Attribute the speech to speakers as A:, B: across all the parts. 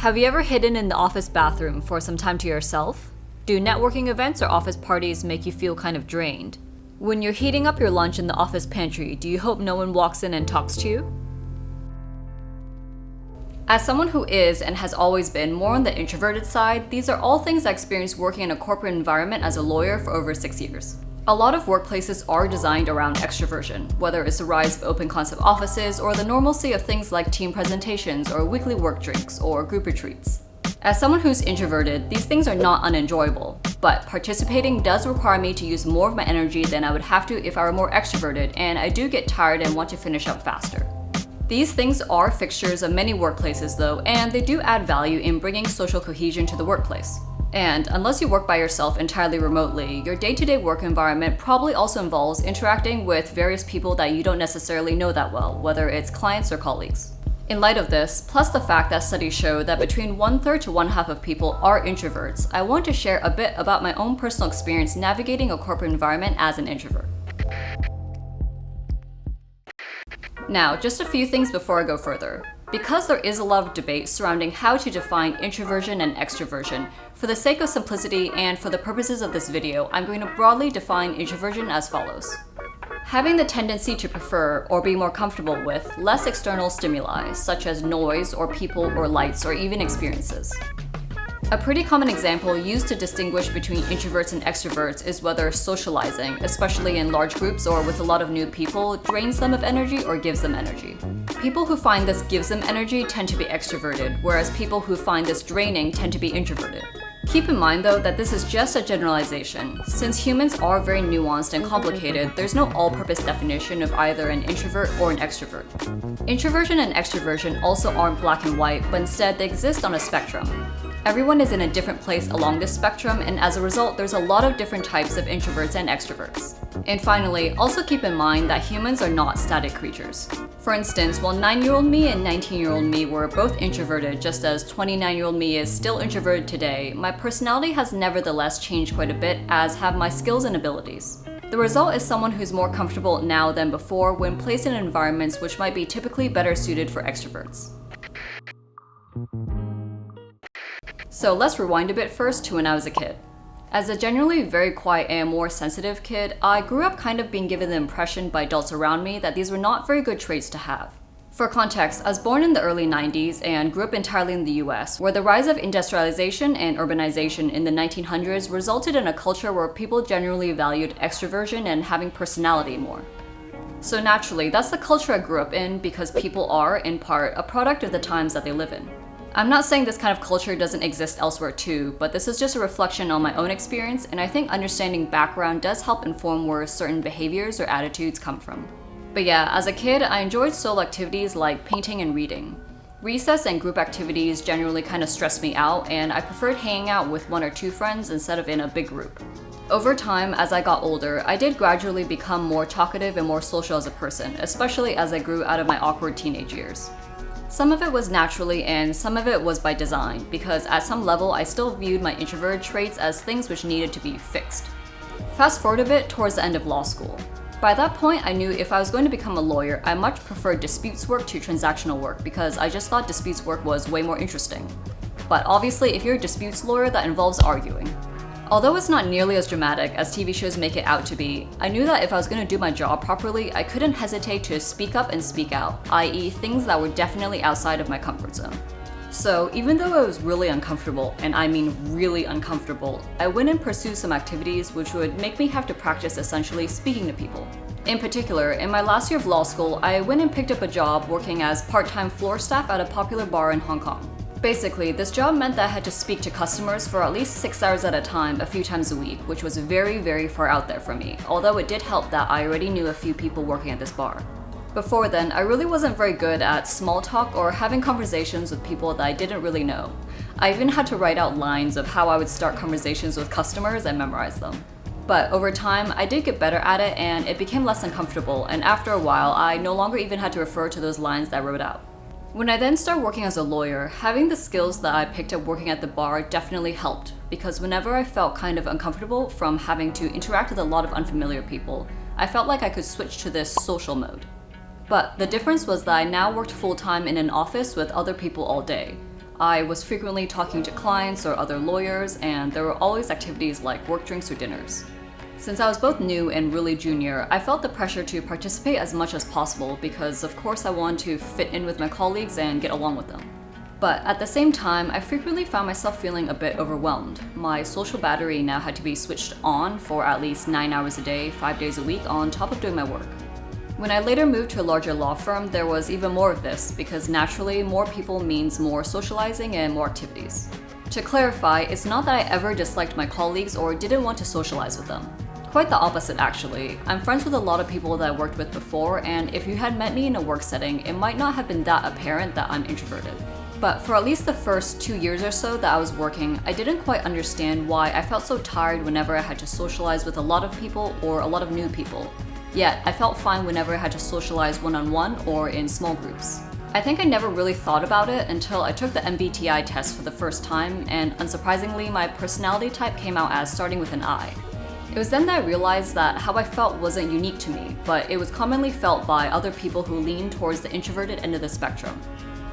A: Have you ever hidden in the office bathroom for some time to yourself? Do networking events or office parties make you feel kind of drained? When you're heating up your lunch in the office pantry, do you hope no one walks in and talks to you? As someone who is and has always been more on the introverted side, these are all things I experienced working in a corporate environment as a lawyer for over 6 years. A lot of workplaces are designed around extroversion, whether it's the rise of open concept offices or the normalcy of things like team presentations or weekly work drinks or group retreats. As someone who's introverted, these things are not unenjoyable, but participating does require me to use more of my energy than I would have to if I were more extroverted, and I do get tired and want to finish up faster. These things are fixtures of many workplaces though, and they do add value in bringing social cohesion to the workplace. And unless you work by yourself entirely remotely, your day-to-day work environment probably also involves interacting with various people that you don't necessarily know that well, whether it's clients or colleagues. In light of this, plus the fact that studies show that between 1/3 to 1/2 of people are introverts, I want to share a bit about my own personal experience navigating a corporate environment as an introvert. Now, just a few things before I go further. Because there is a lot of debate surrounding how to define introversion and extroversion, for the sake of simplicity and for the purposes of this video, I'm going to broadly define introversion as follows. Having the tendency to prefer or be more comfortable with less external stimuli, such as noise or people or lights or even experiences. A pretty common example used to distinguish between introverts and extroverts is whether socializing, especially in large groups or with a lot of new people, drains them of energy or gives them energy. People who find this gives them energy tend to be extroverted, whereas people who find this draining tend to be introverted. Keep in mind though that this is just a generalization. Since humans are very nuanced and complicated, there's no all-purpose definition of either an introvert or an extrovert. Introversion and extroversion also aren't black and white, but instead they exist on a spectrum. Everyone is in a different place along this spectrum, and as a result, there's a lot of different types of introverts and extroverts. And finally, also keep in mind that humans are not static creatures. For instance, while 9-year-old me and 19-year-old me were both introverted, just as 29-year-old me is still introverted today, my personality has nevertheless changed quite a bit, as have my skills and abilities. The result is someone who's more comfortable now than before when placed in environments which might be typically better suited for extroverts. So let's rewind a bit first to when I was a kid. As a generally very quiet and more sensitive kid, I grew up kind of being given the impression by adults around me that these were not very good traits to have. For context, I was born in the early 90s and grew up entirely in the US, where the rise of industrialization and urbanization in the 1900s resulted in a culture where people generally valued extroversion and having personality more. So naturally, that's the culture I grew up in because people are, in part, a product of the times that they live in. I'm not saying this kind of culture doesn't exist elsewhere too, but this is just a reflection on my own experience, and I think understanding background does help inform where certain behaviors or attitudes come from. But yeah, as a kid, I enjoyed solo activities like painting and reading. Recess and group activities generally kind of stressed me out, and I preferred hanging out with 1 or 2 friends instead of in a big group. Over time, as I got older, I did gradually become more talkative and more social as a person, especially as I grew out of my awkward teenage years. Some of it was naturally and some of it was by design, because at some level I still viewed my introverted traits as things which needed to be fixed. Fast forward a bit towards the end of law school. By that point, I knew if I was going to become a lawyer, I much preferred disputes work to transactional work because I just thought disputes work was way more interesting. But obviously, if you're a disputes lawyer, that involves arguing. Although it's not nearly as dramatic as TV shows make it out to be, I knew that if I was going to do my job properly, I couldn't hesitate to speak up and speak out, i.e. things that were definitely outside of my comfort zone. So even though I was really uncomfortable, and I mean really uncomfortable, I went and pursued some activities which would make me have to practice essentially speaking to people. In particular, in my last year of law school, I went and picked up a job working as part-time floor staff at a popular bar in Hong Kong. Basically, this job meant that I had to speak to customers for at least 6 hours at a time a few times a week, which was very, very far out there for me, although it did help that I already knew a few people working at this bar. Before then, I really wasn't very good at small talk or having conversations with people that I didn't really know. I even had to write out lines of how I would start conversations with customers and memorize them. But over time, I did get better at it and it became less uncomfortable, and after a while, I no longer even had to refer to those lines that I wrote out. When I then started working as a lawyer, having the skills that I picked up working at the bar definitely helped, because whenever I felt kind of uncomfortable from having to interact with a lot of unfamiliar people, I felt like I could switch to this social mode. But the difference was that I now worked full-time in an office with other people all day. I was frequently talking to clients or other lawyers, and there were always activities like work drinks or dinners. Since I was both new and really junior, I felt the pressure to participate as much as possible because of course I wanted to fit in with my colleagues and get along with them. But at the same time, I frequently found myself feeling a bit overwhelmed. My social battery now had to be switched on for at least 9 hours a day, 5 days a week, on top of doing my work. When I later moved to a larger law firm, there was even more of this, because naturally, more people means more socializing and more activities. To clarify, it's not that I ever disliked my colleagues or didn't want to socialize with them. Quite the opposite, actually. I'm friends with a lot of people that I worked with before, and if you had met me in a work setting, it might not have been that apparent that I'm introverted. But for at least the first 2 years or so that I was working, I didn't quite understand why I felt so tired whenever I had to socialize with a lot of people or a lot of new people. Yet, I felt fine whenever I had to socialize one-on-one or in small groups. I think I never really thought about it until I took the MBTI test for the first time, and unsurprisingly, my personality type came out as starting with an I. It was then that I realized that how I felt wasn't unique to me, but it was commonly felt by other people who lean towards the introverted end of the spectrum.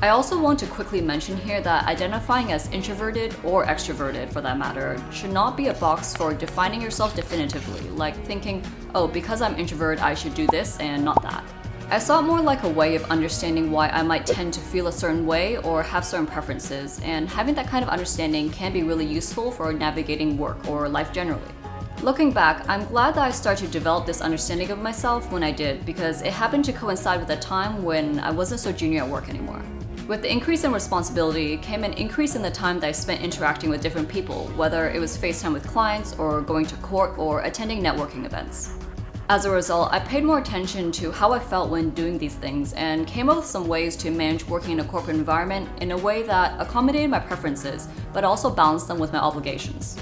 A: I also want to quickly mention here that identifying as introverted or extroverted, for that matter, should not be a box for defining yourself definitively, like thinking, oh, because I'm introvert, I should do this and not that. I saw it more like a way of understanding why I might tend to feel a certain way or have certain preferences, and having that kind of understanding can be really useful for navigating work or life generally. Looking back, I'm glad that I started to develop this understanding of myself when I did, because it happened to coincide with a time when I wasn't so junior at work anymore. With the increase in responsibility came an increase in the time that I spent interacting with different people, whether it was FaceTime with clients or going to court or attending networking events. As a result, I paid more attention to how I felt when doing these things and came up with some ways to manage working in a corporate environment in a way that accommodated my preferences, but also balanced them with my obligations.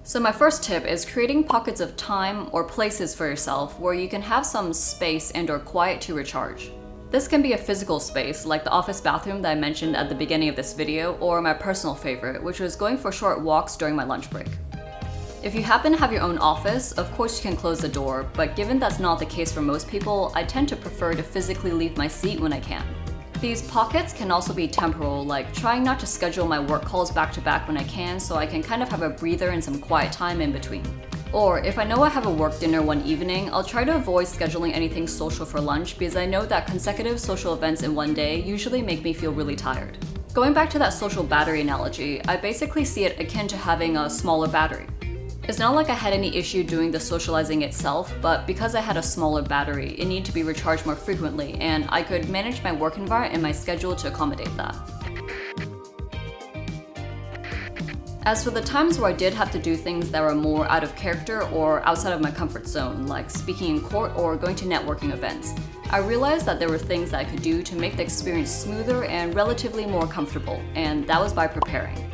A: So my first tip is creating pockets of time or places for yourself where you can have some space and/or quiet to recharge. This can be a physical space, like the office bathroom that I mentioned at the beginning of this video, or my personal favorite, which was going for short walks during my lunch break. If you happen to have your own office, of course you can close the door, but given that's not the case for most people, I tend to prefer to physically leave my seat when I can. These pockets can also be temporal, like trying not to schedule my work calls back to back when I can so I can kind of have a breather and some quiet time in between. Or if I know I have a work dinner one evening, I'll try to avoid scheduling anything social for lunch because I know that consecutive social events in one day usually make me feel really tired. Going back to that social battery analogy, I basically see it akin to having a smaller battery. It's not like I had any issue doing the socializing itself, but because I had a smaller battery, it needed to be recharged more frequently, and I could manage my work environment and my schedule to accommodate that. As for the times where I did have to do things that were more out of character or outside of my comfort zone, like speaking in court or going to networking events, I realized that there were things that I could do to make the experience smoother and relatively more comfortable, and that was by preparing.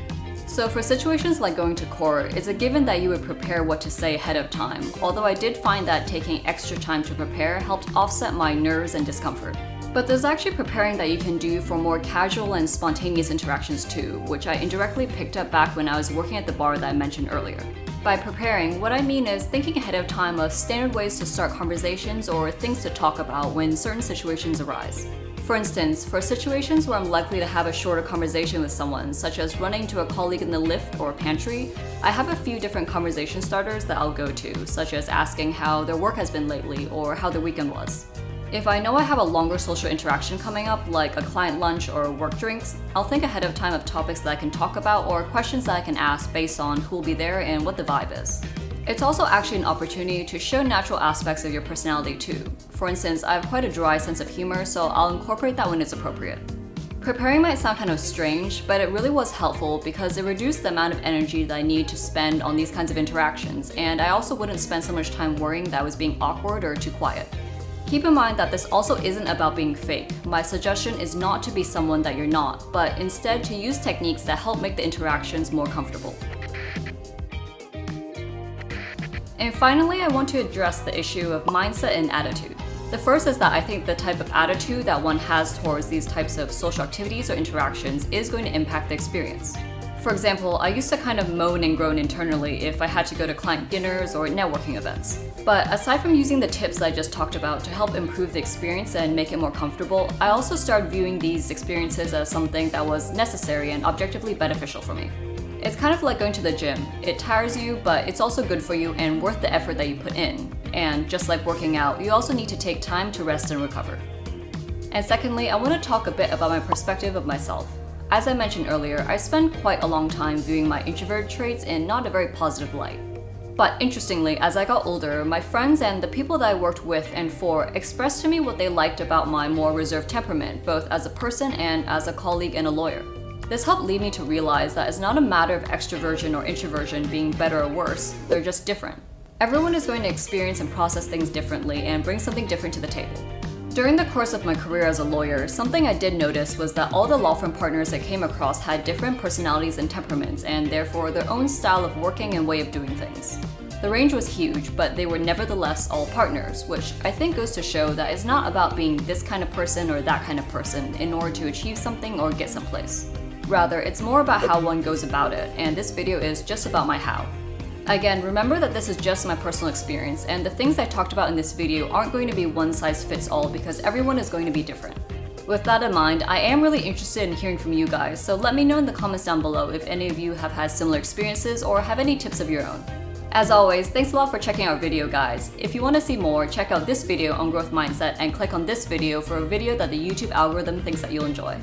A: So for situations like going to court, it's a given that you would prepare what to say ahead of time, although I did find that taking extra time to prepare helped offset my nerves and discomfort. But there's actually preparing that you can do for more casual and spontaneous interactions too, which I indirectly picked up back when I was working at the bar that I mentioned earlier. By preparing, what I mean is thinking ahead of time of standard ways to start conversations or things to talk about when certain situations arise. For instance, for situations where I'm likely to have a shorter conversation with someone, such as running to a colleague in the lift or pantry, I have a few different conversation starters that I'll go to, such as asking how their work has been lately or how their weekend was. If I know I have a longer social interaction coming up, like a client lunch or work drinks, I'll think ahead of time of topics that I can talk about or questions that I can ask based on who will be there and what the vibe is. It's also actually an opportunity to show natural aspects of your personality too. For instance, I have quite a dry sense of humor, so I'll incorporate that when it's appropriate. Preparing might sound kind of strange, but it really was helpful because it reduced the amount of energy that I need to spend on these kinds of interactions, and I also wouldn't spend so much time worrying that I was being awkward or too quiet. Keep in mind that this also isn't about being fake. My suggestion is not to be someone that you're not, but instead to use techniques that help make the interactions more comfortable. And finally, I want to address the issue of mindset and attitude. The first is that I think the type of attitude that one has towards these types of social activities or interactions is going to impact the experience. For example, I used to kind of moan and groan internally if I had to go to client dinners or networking events. But aside from using the tips I just talked about to help improve the experience and make it more comfortable, I also started viewing these experiences as something that was necessary and objectively beneficial for me. It's kind of like going to the gym. It tires you, but it's also good for you and worth the effort that you put in. And just like working out, you also need to take time to rest and recover. And secondly, I want to talk a bit about my perspective of myself. As I mentioned earlier, I spent quite a long time viewing my introverted traits in not a very positive light. But interestingly, as I got older, my friends and the people that I worked with and for expressed to me what they liked about my more reserved temperament, both as a person and as a colleague and a lawyer. This helped lead me to realize that it's not a matter of extroversion or introversion being better or worse, they're just different. Everyone is going to experience and process things differently and bring something different to the table. During the course of my career as a lawyer, something I did notice was that all the law firm partners I came across had different personalities and temperaments, and therefore their own style of working and way of doing things. The range was huge, but they were nevertheless all partners, which I think goes to show that it's not about being this kind of person or that kind of person in order to achieve something or get someplace. Rather, it's more about how one goes about it, and this video is just about my how. Again, remember that this is just my personal experience, and the things I talked about in this video aren't going to be one size fits all because everyone is going to be different. With that in mind, I am really interested in hearing from you guys, so let me know in the comments down below if any of you have had similar experiences or have any tips of your own. As always, thanks a lot for checking out our video, guys. If you want to see more, check out this video on growth mindset and click on this video for a video that the YouTube algorithm thinks that you'll enjoy.